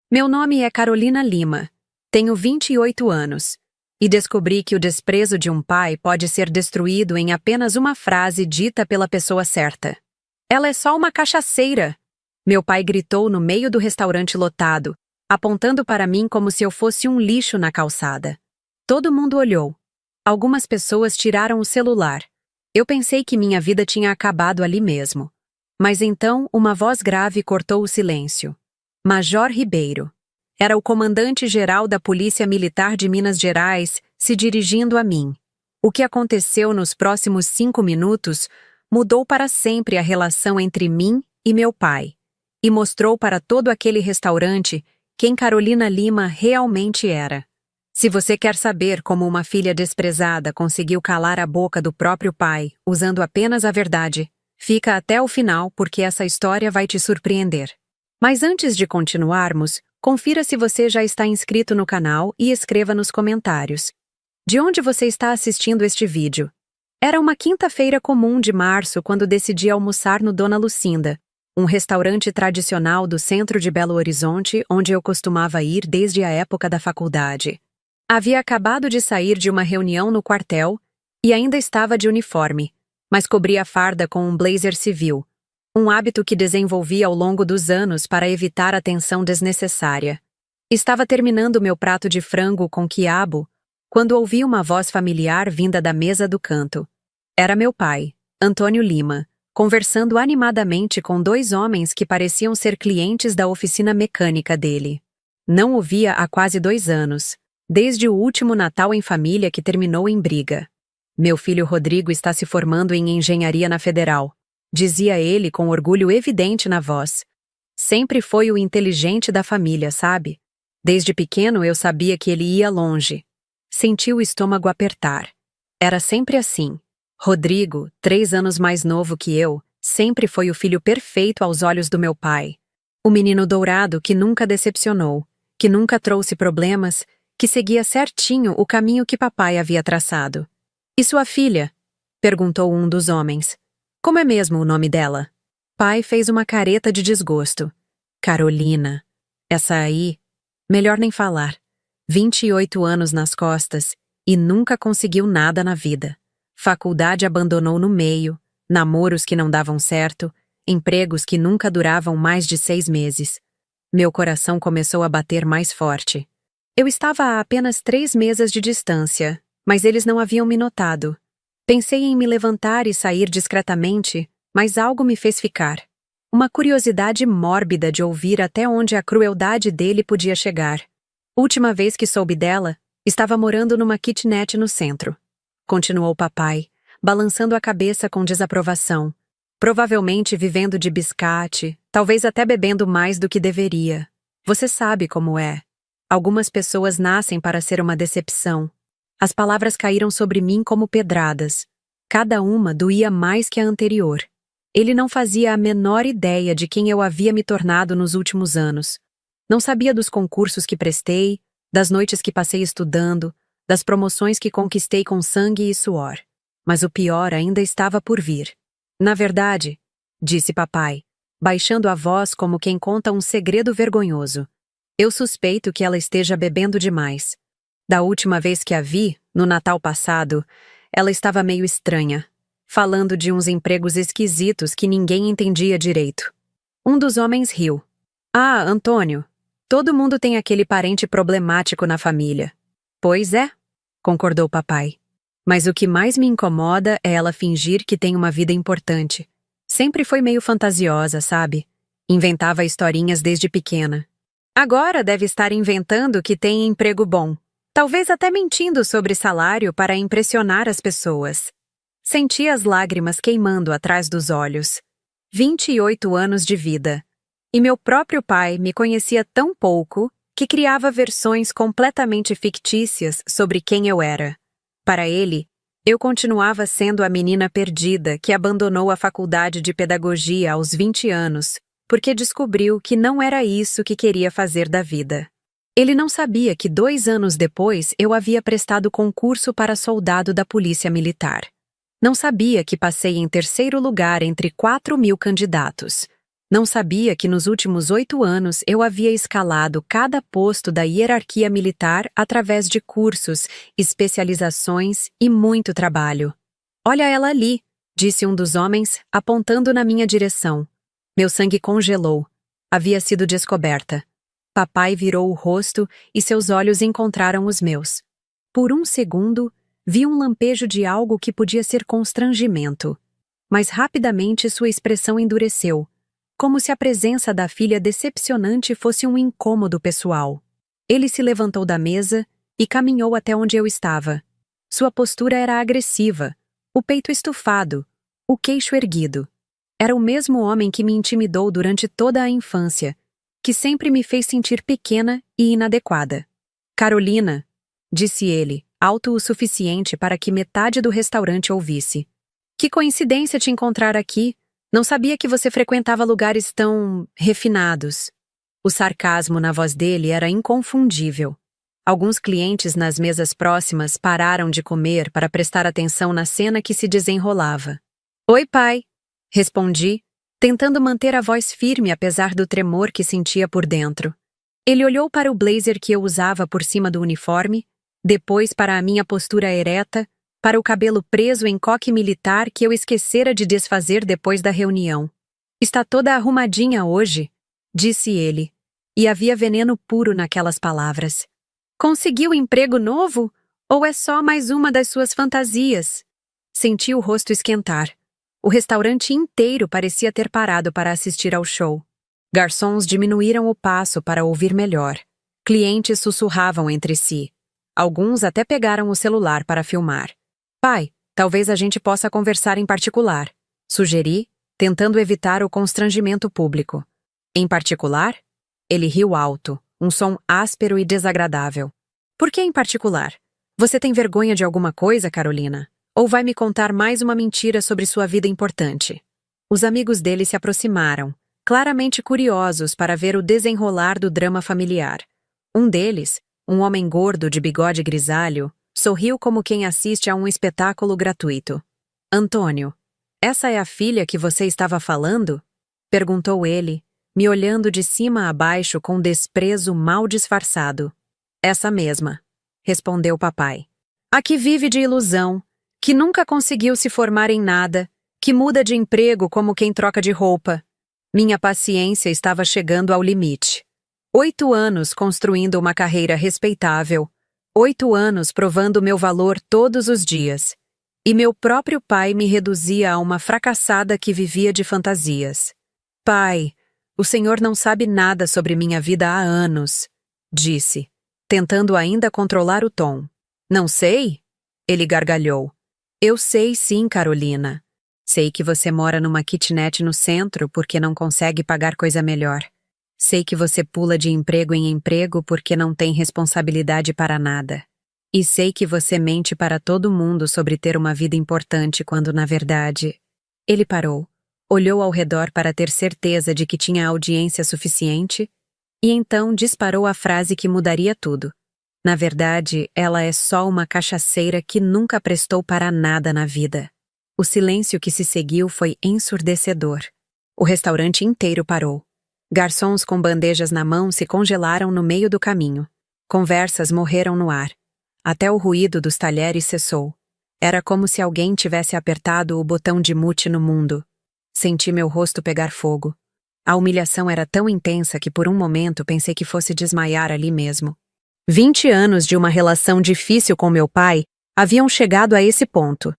Meu nome é Carolina Lima. Tenho 28 anos. E descobri que o desprezo de um pai pode ser destruído em apenas uma frase dita pela pessoa certa. Ela é só uma cachaceira! Meu pai gritou no meio do restaurante lotado, apontando para mim como se eu fosse um lixo na calçada. Todo mundo olhou. Algumas pessoas tiraram o celular. Eu pensei que minha vida tinha acabado ali mesmo. Mas então uma voz grave cortou o silêncio. Major Ribeiro. Era o comandante-geral da Polícia Militar de Minas Gerais se dirigindo a mim. O que aconteceu nos próximos 5 minutos mudou para sempre a relação entre mim e meu pai. E mostrou para todo aquele restaurante quem Carolina Lima realmente era. Se você quer saber como uma filha desprezada conseguiu calar a boca do próprio pai usando apenas a verdade, fica até o final porque essa história vai te surpreender. Mas antes de continuarmos, confira se você já está inscrito no canal e escreva nos comentários. De onde você está assistindo este vídeo? Era uma quinta-feira comum de março quando decidi almoçar no Dona Lucinda, um restaurante tradicional do centro de Belo Horizonte onde eu costumava ir desde a época da faculdade. Havia acabado de sair de uma reunião no quartel e ainda estava de uniforme, mas cobria a farda com um blazer civil, um hábito que desenvolvi ao longo dos anos para evitar a tensão desnecessária. Estava terminando meu prato de frango com quiabo quando ouvi uma voz familiar vinda da mesa do canto. Era meu pai, Antônio Lima, conversando animadamente com 2 homens que pareciam ser clientes da oficina mecânica dele. Não o via há quase 2 anos, desde o último Natal em família que terminou em briga. Meu filho Rodrigo está se formando em engenharia na Federal, dizia ele com orgulho evidente na voz. Sempre foi o inteligente da família, sabe? Desde pequeno eu sabia que ele ia longe. Senti o estômago apertar. Era sempre assim. Rodrigo, 3 anos mais novo que eu, sempre foi o filho perfeito aos olhos do meu pai. O menino dourado que nunca decepcionou, que nunca trouxe problemas, que seguia certinho o caminho que papai havia traçado. E sua filha? Perguntou um dos homens. Como é mesmo o nome dela? Pai fez uma careta de desgosto. Carolina. Essa aí? Melhor nem falar. 28 anos nas costas e nunca conseguiu nada na vida. Faculdade abandonou no meio, namoros que não davam certo, empregos que nunca duravam mais de 6 meses. Meu coração começou a bater mais forte. Eu estava a apenas 3 mesas de distância, mas eles não haviam me notado. Pensei em me levantar e sair discretamente, mas algo me fez ficar. Uma curiosidade mórbida de ouvir até onde a crueldade dele podia chegar. Última vez que soube dela, estava morando numa kitnet no centro. Continuou papai, balançando a cabeça com desaprovação. Provavelmente vivendo de biscate, talvez até bebendo mais do que deveria. Você sabe como é. Algumas pessoas nascem para ser uma decepção. As palavras caíram sobre mim como pedradas. Cada uma doía mais que a anterior. Ele não fazia a menor ideia de quem eu havia me tornado nos últimos anos. Não sabia dos concursos que prestei, das noites que passei estudando, das promoções que conquistei com sangue e suor. Mas o pior ainda estava por vir. Na verdade, disse papai, baixando a voz como quem conta um segredo vergonhoso, eu suspeito que ela esteja bebendo demais. Da última vez que a vi, no Natal passado, ela estava meio estranha, falando de uns empregos esquisitos que ninguém entendia direito. Um dos homens riu. Ah, Antônio, todo mundo tem aquele parente problemático na família. Pois é, concordou papai. Mas o que mais me incomoda é ela fingir que tem uma vida importante. Sempre foi meio fantasiosa, sabe? Inventava historinhas desde pequena. Agora deve estar inventando que tem emprego bom. Talvez até mentindo sobre salário para impressionar as pessoas. Senti as lágrimas queimando atrás dos olhos. 28 anos de vida. E meu próprio pai me conhecia tão pouco que criava versões completamente fictícias sobre quem eu era. Para ele, eu continuava sendo a menina perdida que abandonou a faculdade de pedagogia aos 20 anos, porque descobriu que não era isso que queria fazer da vida. Ele não sabia que 2 anos depois eu havia prestado concurso para soldado da Polícia Militar. Não sabia que passei em 3º lugar entre 4.000 candidatos. Não sabia que nos últimos 8 anos eu havia escalado cada posto da hierarquia militar através de cursos, especializações e muito trabalho. Olha ela ali, disse um dos homens, apontando na minha direção. Meu sangue congelou. Havia sido descoberta. Papai virou o rosto e seus olhos encontraram os meus. Por um segundo, vi um lampejo de algo que podia ser constrangimento. Mas rapidamente sua expressão endureceu, como se a presença da filha decepcionante fosse um incômodo pessoal. Ele se levantou da mesa e caminhou até onde eu estava. Sua postura era agressiva, o peito estufado, o queixo erguido. Era o mesmo homem que me intimidou durante toda a infância, que sempre me fez sentir pequena e inadequada. Carolina, disse ele, alto o suficiente para que metade do restaurante ouvisse. Que coincidência te encontrar aqui. Não sabia que você frequentava lugares tão refinados. O sarcasmo na voz dele era inconfundível. Alguns clientes nas mesas próximas pararam de comer para prestar atenção na cena que se desenrolava. Oi, pai, respondi, tentando manter a voz firme apesar do tremor que sentia por dentro. Ele olhou para o blazer que eu usava por cima do uniforme, depois para a minha postura ereta, para o cabelo preso em coque militar que eu esquecera de desfazer depois da reunião. Está toda arrumadinha hoje, disse ele, e havia veneno puro naquelas palavras. Conseguiu emprego novo? Ou é só mais uma das suas fantasias? Senti o rosto esquentar. O restaurante inteiro parecia ter parado para assistir ao show. Garçons diminuíram o passo para ouvir melhor. Clientes sussurravam entre si. Alguns até pegaram o celular para filmar. Pai, talvez a gente possa conversar em particular, sugeri, tentando evitar o constrangimento público. Em particular? Ele riu alto, um som áspero e desagradável. Por que em particular? Você tem vergonha de alguma coisa, Carolina? Ou vai me contar mais uma mentira sobre sua vida importante? Os amigos dele se aproximaram, claramente curiosos para ver o desenrolar do drama familiar. Um deles, um homem gordo de bigode grisalho, sorriu como quem assiste a um espetáculo gratuito. Antônio, essa é a filha que você estava falando? Perguntou ele, me olhando de cima a baixo com desprezo mal disfarçado. Essa mesma, respondeu papai. A que vive de ilusão, que nunca conseguiu se formar em nada, que muda de emprego como quem troca de roupa. Minha paciência estava chegando ao limite. 8 anos construindo uma carreira respeitável, 8 anos provando meu valor todos os dias. E meu próprio pai me reduzia a uma fracassada que vivia de fantasias. Pai, o senhor não sabe nada sobre minha vida há anos, disse, tentando ainda controlar o tom. Não sei? Ele gargalhou. Eu sei sim, Carolina. Sei que você mora numa kitnet no centro porque não consegue pagar coisa melhor. Sei que você pula de emprego em emprego porque não tem responsabilidade para nada. E sei que você mente para todo mundo sobre ter uma vida importante quando, na verdade... Ele parou, olhou ao redor para ter certeza de que tinha audiência suficiente e então disparou a frase que mudaria tudo. Na verdade, ela é só uma cachaceira que nunca prestou para nada na vida. O silêncio que se seguiu foi ensurdecedor. O restaurante inteiro parou. Garçons com bandejas na mão se congelaram no meio do caminho. Conversas morreram no ar. Até o ruído dos talheres cessou. Era como se alguém tivesse apertado o botão de mute no mundo. Senti meu rosto pegar fogo. A humilhação era tão intensa que por um momento pensei que fosse desmaiar ali mesmo. 20 anos de uma relação difícil com meu pai haviam chegado a esse ponto.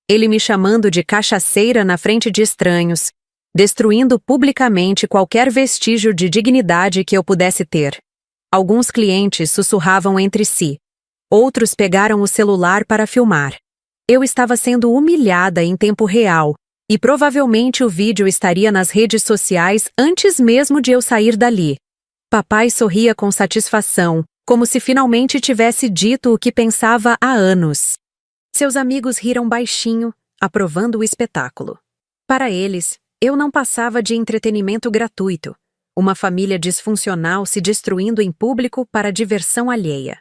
Ele me chamando de cachaceira na frente de estranhos, destruindo publicamente qualquer vestígio de dignidade que eu pudesse ter. Alguns clientes sussurravam entre si. Outros pegaram o celular para filmar. Eu estava sendo humilhada em tempo real, e provavelmente o vídeo estaria nas redes sociais antes mesmo de eu sair dali. Papai sorria com satisfação, como se finalmente tivesse dito o que pensava há anos. Seus amigos riram baixinho, aprovando o espetáculo. Para eles, eu não passava de entretenimento gratuito, uma família disfuncional se destruindo em público para diversão alheia.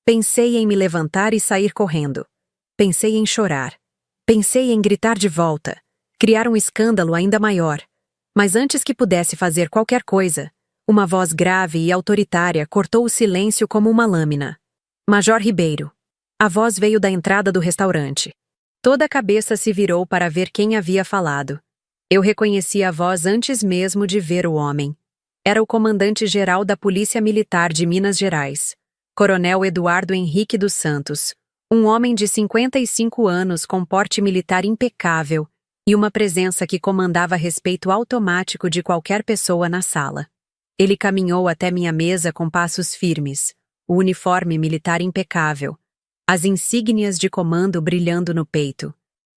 Pensei em me levantar e sair correndo. Pensei em chorar. Pensei em gritar de volta, criar um escândalo ainda maior. Mas antes que pudesse fazer qualquer coisa, uma voz grave e autoritária cortou o silêncio como uma lâmina. Major Ribeiro. A voz veio da entrada do restaurante. Toda a cabeça se virou para ver quem havia falado. Eu reconheci a voz antes mesmo de ver o homem. Era o comandante-geral da Polícia Militar de Minas Gerais, Coronel Eduardo Henrique dos Santos, um homem de 55 anos com porte militar impecável e uma presença que comandava respeito automático de qualquer pessoa na sala. Ele caminhou até minha mesa com passos firmes, o uniforme militar impecável, as insígnias de comando brilhando no peito.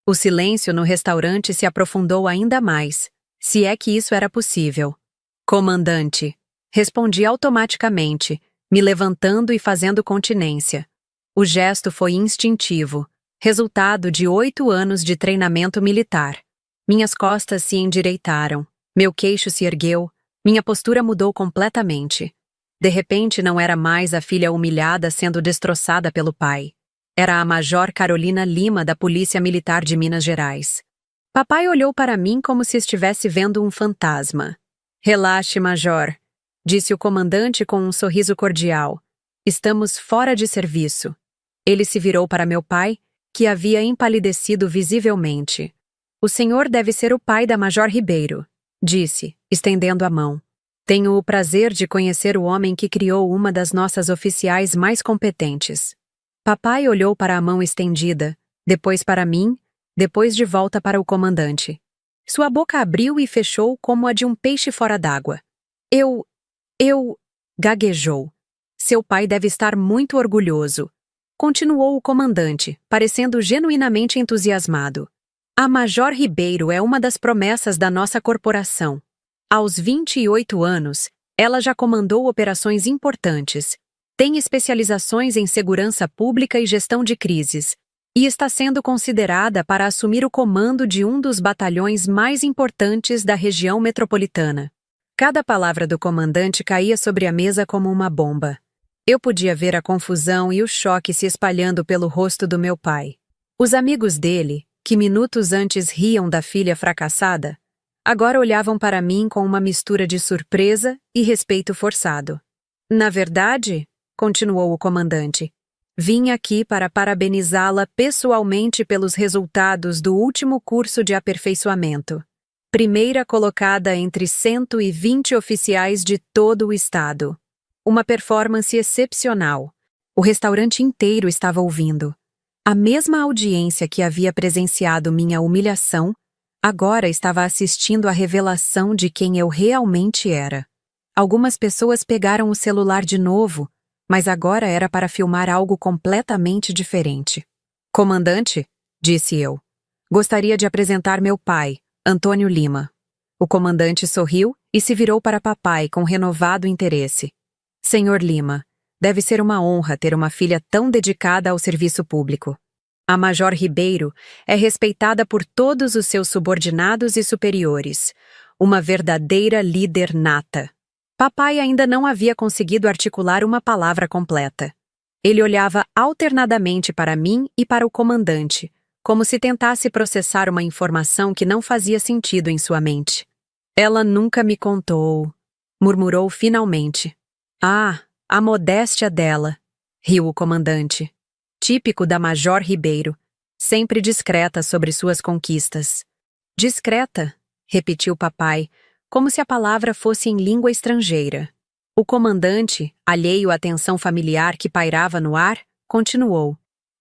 O silêncio no restaurante se aprofundou ainda mais, se é que isso era possível. Comandante, respondi automaticamente, me levantando e fazendo continência. O gesto foi instintivo, resultado de 8 anos de treinamento militar. Minhas costas se endireitaram, meu queixo se ergueu, minha postura mudou completamente. De repente não era mais a filha humilhada sendo destroçada pelo pai. Era a Major Carolina Lima da Polícia Militar de Minas Gerais. Papai olhou para mim como se estivesse vendo um fantasma. Relaxe, Major, disse o comandante com um sorriso cordial. Estamos fora de serviço. Ele se virou para meu pai, que havia empalidecido visivelmente. O senhor deve ser o pai da Major Ribeiro, disse, estendendo a mão. Tenho o prazer de conhecer o homem que criou uma das nossas oficiais mais competentes. Papai olhou para a mão estendida, depois para mim, depois de volta para o comandante. Sua boca abriu e fechou como a de um peixe fora d'água. Gaguejou. Seu pai deve estar muito orgulhoso. Continuou o comandante, parecendo genuinamente entusiasmado. A Major Ribeiro é uma das promessas da nossa corporação. Aos 28 anos, ela já comandou operações importantes, tem especializações em segurança pública e gestão de crises, e está sendo considerada para assumir o comando de um dos batalhões mais importantes da região metropolitana. Cada palavra do comandante caía sobre a mesa como uma bomba. Eu podia ver a confusão e o choque se espalhando pelo rosto do meu pai. Os amigos dele, que minutos antes riam da filha fracassada, agora olhavam para mim com uma mistura de surpresa e respeito forçado. Na verdade, continuou o comandante, vim aqui para parabenizá-la pessoalmente pelos resultados do último curso de aperfeiçoamento. Primeira colocada entre 120 oficiais de todo o estado. Uma performance excepcional. O restaurante inteiro estava ouvindo. A mesma audiência que havia presenciado minha humilhação, agora estava assistindo à revelação de quem eu realmente era. Algumas pessoas pegaram o celular de novo, mas agora era para filmar algo completamente diferente. Comandante, disse eu, gostaria de apresentar meu pai, Antônio Lima. O comandante sorriu e se virou para papai com renovado interesse. Senhor Lima, deve ser uma honra ter uma filha tão dedicada ao serviço público. A Major Ribeiro é respeitada por todos os seus subordinados e superiores. Uma verdadeira líder nata. Papai ainda não havia conseguido articular uma palavra completa. Ele olhava alternadamente para mim e para o comandante, como se tentasse processar uma informação que não fazia sentido em sua mente. Ela nunca me contou, murmurou finalmente. Ah, a modéstia dela, riu o comandante. Típico da Major Ribeiro, sempre discreta sobre suas conquistas. Discreta, repetiu papai, como se a palavra fosse em língua estrangeira. O comandante, alheio à tensão familiar que pairava no ar, continuou.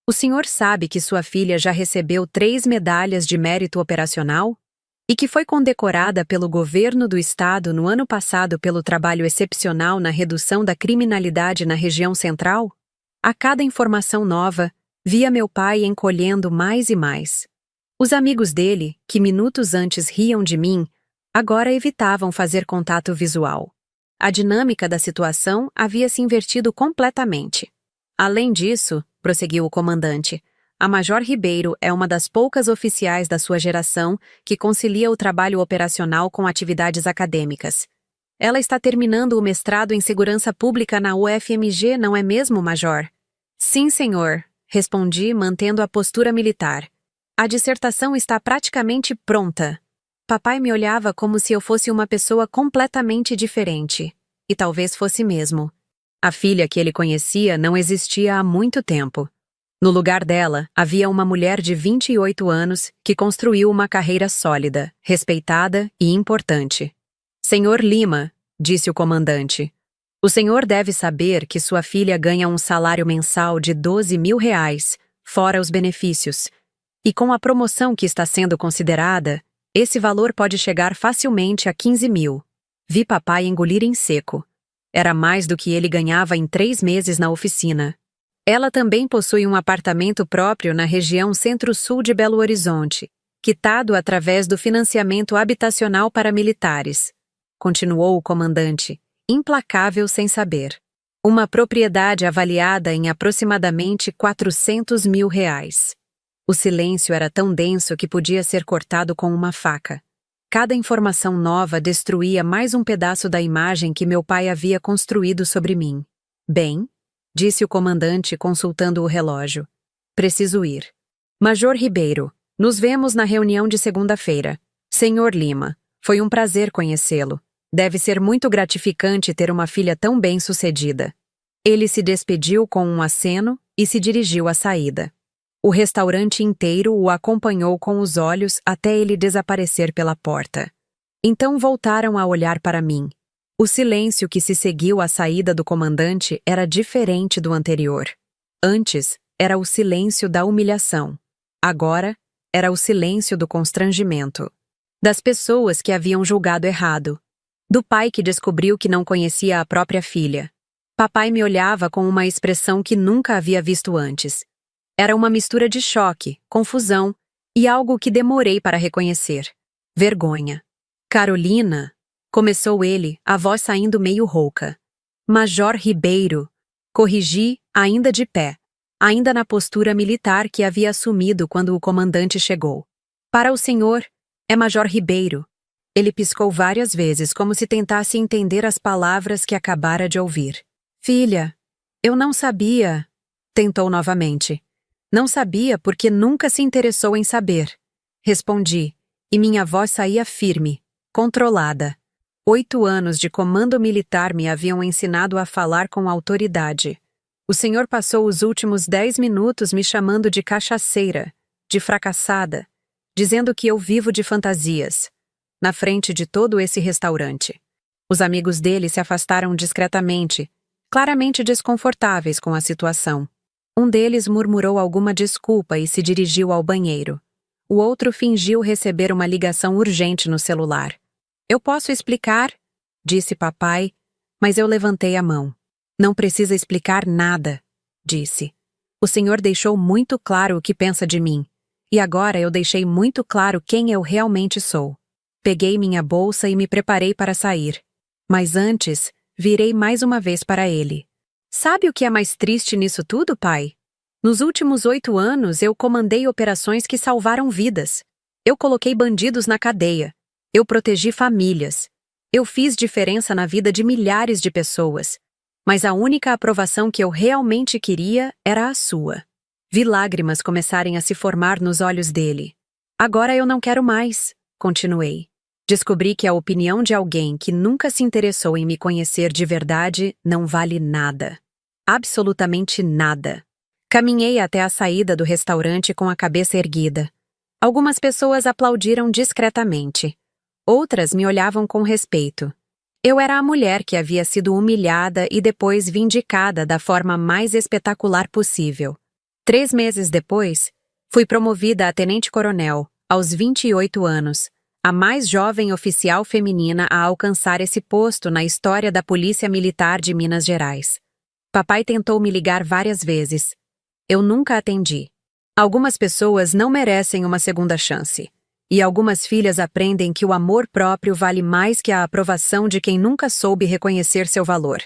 O senhor sabe que sua filha já recebeu 3 medalhas de mérito operacional? E que foi condecorada pelo governo do estado no ano passado pelo trabalho excepcional na redução da criminalidade na região central? A cada informação nova, via meu pai encolhendo mais e mais. Os amigos dele, que minutos antes riam de mim, agora evitavam fazer contato visual. A dinâmica da situação havia se invertido completamente. Além disso, prosseguiu o comandante, a Major Ribeiro é uma das poucas oficiais da sua geração que concilia o trabalho operacional com atividades acadêmicas. Ela está terminando o mestrado em Segurança Pública na UFMG, não é mesmo, Major? Sim, senhor, respondi, mantendo a postura militar. A dissertação está praticamente pronta. Papai me olhava como se eu fosse uma pessoa completamente diferente. E talvez fosse mesmo. A filha que ele conhecia não existia há muito tempo. No lugar dela, havia uma mulher de 28 anos que construiu uma carreira sólida, respeitada e importante. Senhor Lima, disse o comandante, o senhor deve saber que sua filha ganha um salário mensal de R$ 12.000, fora os benefícios. E com a promoção que está sendo considerada, esse valor pode chegar facilmente a 15.000. Vi papai engolir em seco. Era mais do que ele ganhava em 3 meses na oficina. Ela também possui um apartamento próprio na região centro-sul de Belo Horizonte, quitado através do financiamento habitacional para militares. Continuou o comandante, implacável sem saber. Uma propriedade avaliada em aproximadamente R$ 400.000. O silêncio era tão denso que podia ser cortado com uma faca. Cada informação nova destruía mais um pedaço da imagem que meu pai havia construído sobre mim. Bem, disse o comandante consultando o relógio. Preciso ir. Major Ribeiro, nos vemos na reunião de segunda-feira. Senhor Lima, foi um prazer conhecê-lo. Deve ser muito gratificante ter uma filha tão bem-sucedida. Ele se despediu com um aceno e se dirigiu à saída. O restaurante inteiro o acompanhou com os olhos até ele desaparecer pela porta. Então voltaram a olhar para mim. O silêncio que se seguiu à saída do comandante era diferente do anterior. Antes, era o silêncio da humilhação. Agora, era o silêncio do constrangimento. Das pessoas que haviam julgado errado. Do pai que descobriu que não conhecia a própria filha. Papai me olhava com uma expressão que nunca havia visto antes. Era uma mistura de choque, confusão e algo que demorei para reconhecer. Vergonha. Carolina, começou ele, a voz saindo meio rouca. Major Ribeiro, corrigi, ainda de pé, ainda na postura militar que havia assumido quando o comandante chegou. Para o senhor, é Major Ribeiro. Ele piscou várias vezes como se tentasse entender as palavras que acabara de ouvir. Filha, eu não sabia, tentou novamente. Não sabia porque nunca se interessou em saber. Respondi, e minha voz saía firme, controlada. 8 anos de comando militar me haviam ensinado a falar com autoridade. O senhor passou os últimos 10 minutos me chamando de cachaceira, de fracassada, dizendo que eu vivo de fantasias, na frente de todo esse restaurante. Os amigos dele se afastaram discretamente, claramente desconfortáveis com a situação. Um deles murmurou alguma desculpa e se dirigiu ao banheiro. O outro fingiu receber uma ligação urgente no celular. Eu posso explicar? Disse papai, mas eu levantei a mão. Não precisa explicar nada, disse. O senhor deixou muito claro o que pensa de mim, e agora eu deixei muito claro quem eu realmente sou. Peguei minha bolsa e me preparei para sair. Mas antes, virei mais uma vez para ele. Sabe o que é mais triste nisso tudo, pai? Nos últimos 8 anos, eu comandei operações que salvaram vidas. Eu coloquei bandidos na cadeia. Eu protegi famílias. Eu fiz diferença na vida de milhares de pessoas. Mas a única aprovação que eu realmente queria era a sua. Vi lágrimas começarem a se formar nos olhos dele. Agora eu não quero mais, continuei. Descobri que a opinião de alguém que nunca se interessou em me conhecer de verdade não vale nada. Absolutamente nada. Caminhei até a saída do restaurante com a cabeça erguida. Algumas pessoas aplaudiram discretamente. Outras me olhavam com respeito. Eu era a mulher que havia sido humilhada e depois vindicada da forma mais espetacular possível. 3 meses depois, fui promovida a tenente-coronel, aos 28 anos, a mais jovem oficial feminina a alcançar esse posto na história da Polícia Militar de Minas Gerais. Papai tentou me ligar várias vezes. Eu nunca atendi. Algumas pessoas não merecem uma segunda chance. E algumas filhas aprendem que o amor próprio vale mais que a aprovação de quem nunca soube reconhecer seu valor.